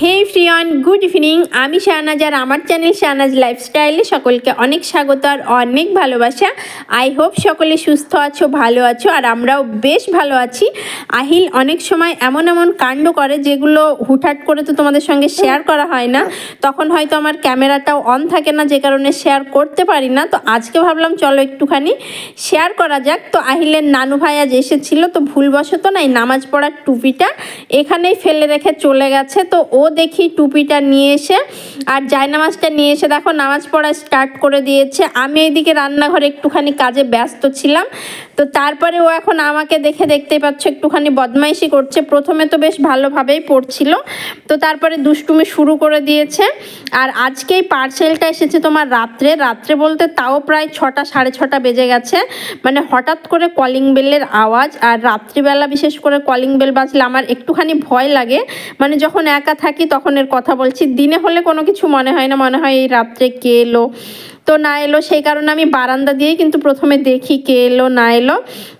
হে ফ্রিয়ন, good evening. আমি শাহনাজ আর আমার channel Shahnaz লাইফস্টাইলে সকলকে অনেক স্বাগত আর অনেক ভালোবাসা। আই হোপ সকলে সুস্থ আছো, ভালো আছো, আর আমরাও বেশ ভালো আছি। আহিল অনেক সময় এমন এমন কাণ্ড করে যেগুলো হুটহাট করে তো তোমাদের সঙ্গে শেয়ার করা হয় না, তখন হয়তো আমার ক্যামেরাটাও অন থাকে না, যে কারণে শেয়ার করতে পারি না। তো আজকে ভাবলাম চলো একটুখানি শেয়ার করা যাক। তো আহিলের নানু ভাই আজ এসেছিলো, তো ভুলবশত না এই নামাজ পড়ার টুপিটা এখানেই ফেলে রেখে চলে গেছে। তো ও দেখি টুপিটা নিয়ে এসে আর জায়নামাজটা নিয়ে এসে দেখো নামাজ পড়া স্টার্ট করে দিয়েছে। আমি এইদিকে রান্নাঘরে একটুখানি কাজে ব্যস্ত ছিলাম। তো তারপরে ও এখন আমাকে দেখে, দেখতেই পাচ্ছ, একটুখানি বদমাইশি করছে। প্রথমে তো বেশ ভালোভাবেই পড়ছিল, তো তারপরে দুষ্টুমি শুরু করে দিয়েছে। আর আজকে এই পার্সেলটা এসেছে তোমার রাত্রে রাত্রে বলতে তাও প্রায় 6টা সাড়ে 6টা বেজে গেছে। মানে হঠাৎ করে কলিং বেলের আওয়াজ, আর রাত্রিবেলা বিশেষ করে কলিং বেল বাজলে আমার একটুখানি ভয় লাগে। মানে যখন একা থাকি তখন এর কথা বলছি, দিনে হলে কোনো কিছু মনে হয় না, মনে হয় এই রাত্রে কে এলো তো না এলো। সেই কারণে আমি বারান্দা দিয়েই কিন্তু প্রথমে দেখি কে এলো না এলো।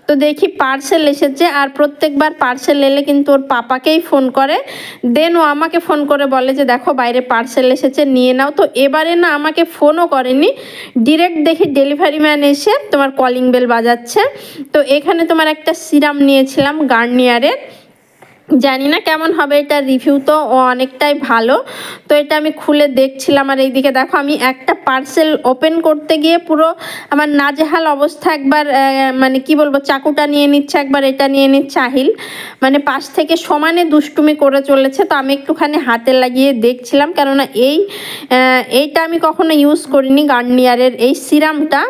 তো দেখি পার্সেল এসেছে, আর প্রত্যেকবার পার্সেল এলে কিন্তু ওর পাপাকেই ফোন করে, দেন ও আমাকে ফোন করে বলে যে দেখো বাইরে পার্সেল এসেছে, নিয়ে নাও। তো এবারে না আমাকে ফোনও করেনি, ডিরেক্ট দেখি ডেলিভারি ম্যান এসে তোমার কলিং বেল বাজাচ্ছে। তো এখানে তোমার একটা সিরাম নিয়েছিলাম গার্নিয়ারের, জানি না কেমন হবে এটা, রিভিউ তো অনেকটাই ভালো। তো এটা আমি খুলে দেখছিলাম, আর এইদিকে দেখো আমি একটা পার্সেল ওপেন করতে গিয়ে পুরো আমার নাজেহাল অবস্থা। একবার মানে কি বলবো, চাকুটা নিয়ে নিচ্ছে, একবার এটা নিয়ে নিচ্ছে আহিল, মানে পাশ থেকে সমানে দুষ্টুমি করে চলেছে। তো আমি একটুখানি হাতে লাগিয়ে দেখছিলাম, কেননা এইটা আমি কখনো ইউজ করিনি, গার্নিয়ারের এই সিরামটা।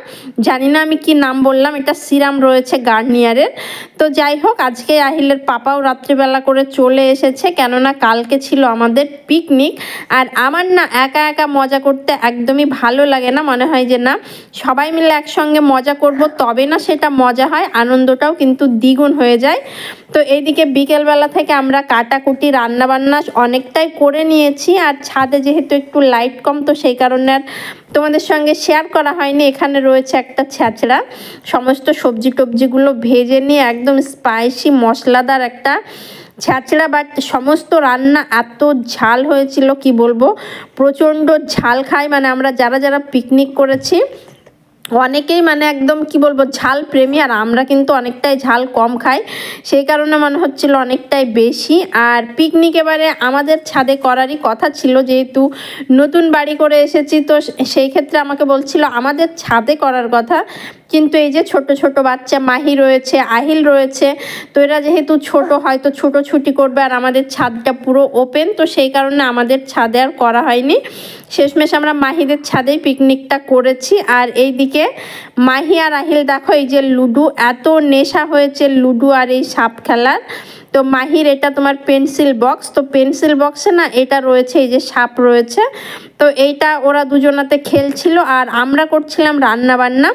জানি না আমি কি নাম বললাম, এটা সিরাম রয়েছে গার্নিয়ারের। তো যাই হোক, আজকে আহিলের পাপাও রাত্রিবেলা করে চলে এসেছে, কেননা কালকে ছিল আমাদের পিকনিক। আর আমার না একা একা মজা করতে একদমই ভালো লাগে না, মনে হয় যে না সবাই মিলে একসঙ্গে মজা করব, তবে না সেটা মজা হয়, আনন্দটাও কিন্তু দ্বিগুণ হয়ে যায়। তো এইদিকে বিকেলবেলা থেকে আমরা কাটাকুটি রান্নাবান্না অনেকটাই করে নিয়েছি, আর ছাদে যেহেতু একটু লাইট কম, তো সেই কারণে আর তোমাদের সঙ্গে শেয়ার করা হয়নি। এখানে রয়েছে একটা ছ্যাঁচড়া, সমস্ত সবজি টবজিগুলো ভেজে নিয়ে একদম স্পাইসি মশলাদার একটা ছ্যাঁচড়া। বাট সমস্ত রান্না এত ঝাল হয়েছিল কি বলবো, প্রচণ্ড ঝাল খাই। মানে আমরা যারা যারা পিকনিক করেছি অনেকেই মানে একদম কি বলবো ঝাল প্রেমী, আর আমরা কিন্তু অনেকটাই ঝাল কম খাই, সেই কারণে মনে হচ্ছিল অনেকটাই বেশি। আর পিকনিক এবারে আমাদের ছাদে করারই কথা ছিল, যেহেতু নতুন বাড়ি করে এসেছি, তো সেই ক্ষেত্রে আমাকে বলছিল আমাদের ছাদে করার কথা। কিন্তু এই যে ছোট ছোট বাচ্চা মাহি রয়েছে, আহিল রয়েছে, তো এরা যেহেতু ছোট হয়তো ছুটি করবে, আর আমাদের ছাদটা পুরো ওপেন, তো সেই কারণে আমাদের ছাদে আর করা হয়নি। শেষমেশ আমরা মাহিদের ছাদেই পিকনিকটা করেছি। আর এইদিকে মাহি আর আহিল দেখো এই যে লুডো, এত নেশা হয়েছে লুডো আর এই সাপ খেলার। তো মাহির এটা তোমার পেন্সিল বক্স, তো পেন্সিল বক্সে না এটা রয়েছে এই যে সাপ রয়েছে। তো এইটা ওরা দুজনাতে খেলছিল, আর আমরা করছিলাম রান্না বান্না।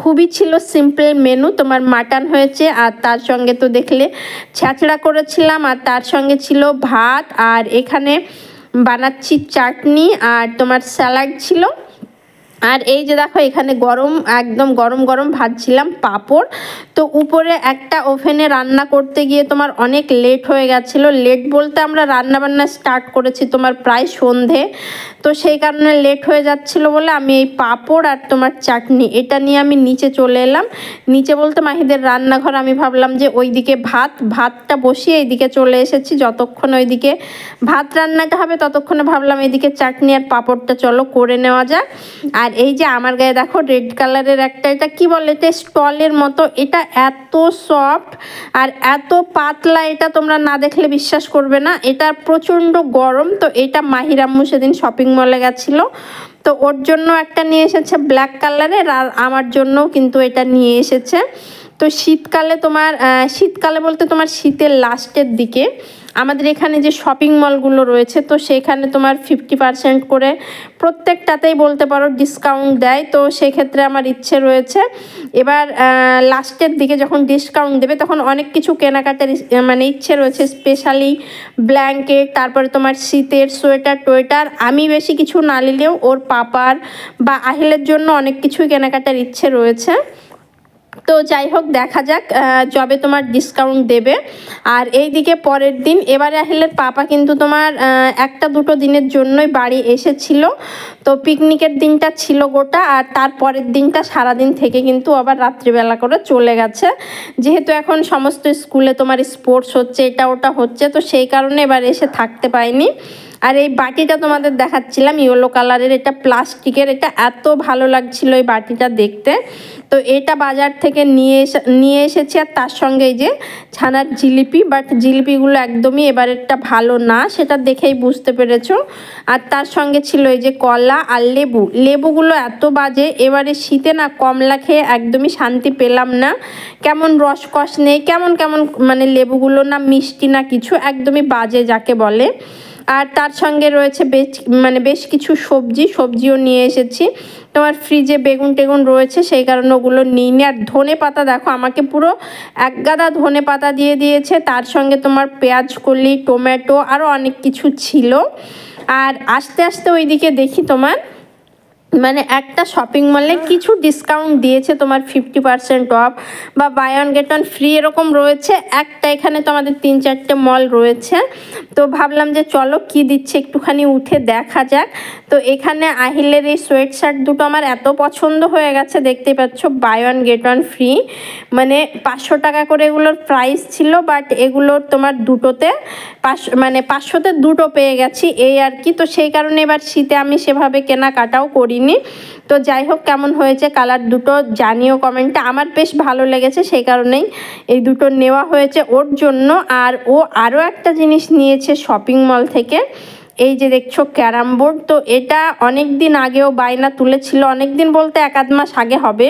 খুবই ছিল সিম্পল মেনু, তোমার মাটন হয়েছে, আর তার সঙ্গে তো দেখলে ছ্যাঁচড়া করেছিলাম, আর তার সঙ্গে ছিল ভাত, আর এখানে বানাচ্ছি চাটনি, আর তোমার স্যালাড ছিল। আর এই যে দেখো এখানে গরম একদম গরম গরম ভাজছিলাম পাঁপড়। তো উপরে একটা ওভেনে রান্না করতে গিয়ে তোমার অনেক লেট হয়ে গেছিলো, লেট বলতে আমরা রান্নাবান্না স্টার্ট করেছি তোমার প্রায় সন্ধে, তো সেই কারণে লেট হয়ে যাচ্ছিল বলে আমি এই পাঁপড় আর তোমার চাটনি এটা নিয়ে আমি নিচে চলে এলাম। নিচে বলতে মাহিদের রান্নাঘর, আমি ভাবলাম যে ওইদিকে ভাতটা বসিয়ে এইদিকে চলে এসেছি, যতক্ষণ ওইদিকে ভাত রান্নাটা হবে ততক্ষণে ভাবলাম এইদিকে চাটনি আর পাঁপড়টা চলো করে নেওয়া যাক। আর এই যে আমার গায়ে দেখো রেড কালারের একটা, এটা কি বলে, এটা স্টলের মতো, এটা এত সফট আর এত পাতলা, এটা তোমরা না দেখলে বিশ্বাস করবে না, এটা প্রচণ্ড গরম। তো এটা মাহির আম্মু সেদিন শপিং মলে গেছিলো, তো ওর জন্য একটা নিয়ে এসেছে ব্ল্যাক কালারের, আর আমার জন্যও কিন্তু এটা নিয়ে এসেছে। তো শীতকালে বলতে তোমার শীতের লাস্টের দিকে আমাদের এখানে যে শপিং মলগুলো রয়েছে, তো সেখানে তোমার 50% করে প্রত্যেকটাতেই বলতে পারো ডিসকাউন্ট দেয়। তো সেক্ষেত্রে আমার ইচ্ছে রয়েছে এবার লাস্টের দিকে যখন ডিসকাউন্ট দেবে তখন অনেক কিছু কেনাকাটার মানে ইচ্ছে রয়েছে, স্পেশালি ব্ল্যাঙ্কেট, তারপরে তোমার শীতের সোয়েটার আমি বেশি কিছু না নিলেও ওর পাপার বা আহিলের জন্য অনেক কিছুই কেনাকাটার ইচ্ছে রয়েছে। তো যাই হোক দেখা যাক যবে তোমার ডিসকাউন্ট দেবে। আর এইদিকে পরের দিন এবারে আহিলের পাপা কিন্তু তোমার একটা দুটো দিনের জন্যই বাড়ি এসেছিল। তো পিকনিকের দিনটা ছিল গোটা, আর তার পরের দিনটা সারাদিন থেকে কিন্তু আবার রাত্রিবেলা করে চলে গেছে। যেহেতু এখন সমস্ত স্কুলে তোমার স্পোর্টস হচ্ছে, এটা ওটা হচ্ছে, তো সেই কারণে এবার এসে থাকতে পাইনি। আর এই বাটিটা তোমাদের দেখাচ্ছিলাম ইয়েলো কালারের, এটা প্লাস্টিকের, এটা এত ভালো লাগছিল এই বাটিটা দেখতে। তো এটা বাজার থেকে নিয়ে এসেছি, আর তার সঙ্গে এই যে ছানার জিলিপি, বাট জিলিপিগুলো একদমই এবারেরটা ভালো না, সেটা দেখেই বুঝতে পেরেছো। আর তার সঙ্গে ছিল এই যে কলা আর লেবুগুলো এত বাজে, এবারে শীতে না কমলা খেয়ে একদমই শান্তি পেলাম না, কেমন রসকস নেই, কেমন কেমন মানে লেবুগুলো না মিষ্টি না কিছু, একদমই বাজে যাকে বলে। আর তার সঙ্গে রয়েছে বেশ কিছু সবজিও নিয়ে এসেছি। তোমার ফ্রিজে বেগুন টেগুন রয়েছে, সেই কারণে ওগুলো নিইনি। আর ধনে পাতা দেখো আমাকে পুরো এক গাদা ধনে পাতা দিয়ে দিয়েছে, তার সঙ্গে তোমার পেঁয়াজ কলি, টমেটো, আরও অনেক কিছু ছিল। আর আস্তে আস্তে ওইদিকে দেখি তোমার মানে একটা শপিং মলে কিছু ডিসকাউন্ট দিয়েছে, তোমার 50% অফ বা buy one get one free এরকম রয়েছে একটা। এখানে তো আমাদের 3-4টে মল রয়েছে, তো ভাবলাম যে চলো কি দিচ্ছে একটুখানি উঠে দেখা যাক। তো এখানে আহিলের এই সোয়েট শার্ট দুটো আমার এত পছন্দ হয়ে গেছে, দেখতেই পাচ্ছ buy one get one free, মানে 500 টাকা করে এগুলোর প্রাইস ছিল, বাট এগুলোর তোমার দুটোতে 500তে দুটো পেয়ে গেছি এই আর কি। তো সেই কারণে এবার শীতে আমি সেভাবে কেনাকাটাও করি। তো যাই হোক কেমন হয়েছে কালার দুটো জানিও কমেন্টে, আমার বেশ ভালো লেগেছে, সেই কারণেই এই দুটো নেওয়া হয়েছে ওর জন্য। আর ও আরও একটা জিনিস নিয়েছে শপিং মল থেকে, এই যে দেখছো ক্যারাম বোর্ড। তো এটা অনেক দিন আগেও বায়না তুলেছিল, অনেক দিন বলতে 1-2 মাস আগে হবে,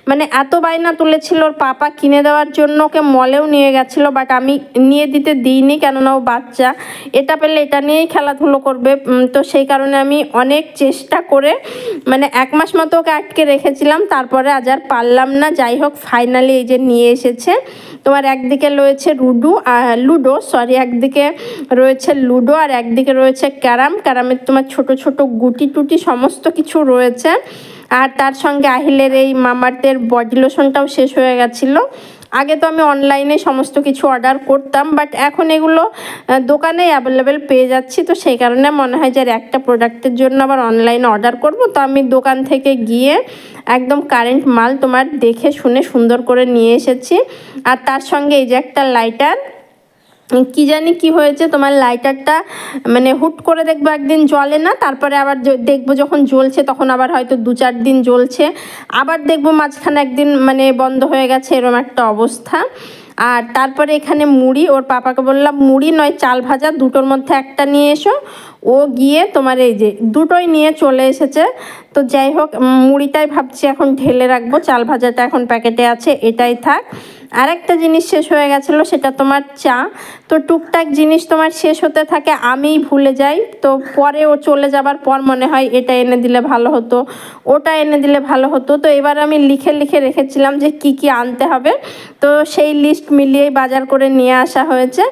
মানে এত বায়না তুলেছিল ওর পাপা কিনে দেওয়ার জন্য, ওকে মলেও নিয়ে গেছিলো, বাট আমি নিয়ে দিতে দিইনি, কেননা ও বাচ্চা, এটা পেলে এটা নিয়েই খেলাধুলো করবে। তো সেই কারণে আমি অনেক চেষ্টা করে মানে 1 মাস মতো ওকে আটকে রেখেছিলাম, তারপরে আজ আর পারলাম না। যাই হোক ফাইনালি এই যে নিয়ে এসেছে। তোমার একদিকে রয়েছে লুডো, একদিকে রয়েছে লুডো, আর একদিকে রয়েছে ক্যারামের তোমার ছোট ছোট গুটি টুটি সমস্ত কিছু রয়েছে। আর তার সঙ্গে আহিলের এই মামার্থের বডি লোশনটাও শেষ হয়ে গেছিলো। আগে তো আমি অনলাইনে সমস্ত কিছু অর্ডার করতাম, বাট এখন এগুলো দোকানেই অ্যাভেলেবেল পেয়ে যাচ্ছি, তো সেই কারণে মনে হয় যে একটা প্রোডাক্টের জন্য আবার অনলাইনে অর্ডার করব। তো আমি দোকান থেকে গিয়ে একদম কারেন্ট মাল তোমার দেখে শুনে সুন্দর করে নিয়ে এসেছি। আর তার সঙ্গে এই যে একটা লাইটার, কি জানি কি হয়েছে তোমার লাইটারটা, মানে হুট করে দেখবো একদিন জ্বলে না, তারপরে আবার দেখবো যখন জ্বলছে তখন আবার হয়তো 2-4 দিন জ্বলছে, আবার দেখবো মাঝখানে একদিন মানে বন্ধ হয়ে গেছে, এরকম একটা অবস্থা। আর তারপরে এখানে মুড়ি, ওর পাপাকে বললাম মুড়ি নয় চাল ভাজা দুটোর মধ্যে একটা নিয়ে এসো, ও গিয়ে তোমার এই যে দুটোই নিয়ে চলে এসেছে। তো যাই হোক মুড়িটাই ভাবছি এখন ঢেলে রাখবো, চাল ভাজাটা এখন প্যাকেটে আছে এটাই থাক। আর একটা জিনিস শেষ হয়ে গেছিলো, সেটা তোমার চা। তো টুকটাক জিনিস তোমার শেষ হতে থাকে, আমিই ভুলে যাই, তো পরে ও চলে যাবার পর মনে হয় এটা এনে দিলে ভালো হতো, ওটা এনে দিলে ভালো হতো। তো এবার আমি লিখে রেখেছিলাম যে কি কি আনতে হবে, তো সেই লিস্ট মিলিয়েই বাজার করে নিয়ে আসা হয়েছে।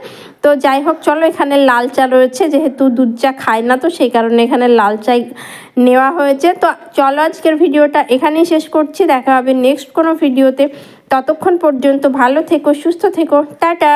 তো যাই হোক চলো, এখানে লাল চা রয়েছে, যেহেতু দুধ চা খায় না, তো সেই কারণে এখানে লাল চাই নেওয়া হয়েছে। তো চলো আজকের ভিডিওটা এখানেই শেষ করছি, দেখা হবে নেক্সট কোনো ভিডিওতে। ততক্ষণ পর্যন্ত ভালো থেকো, সুস্থ থেকো, টাটা।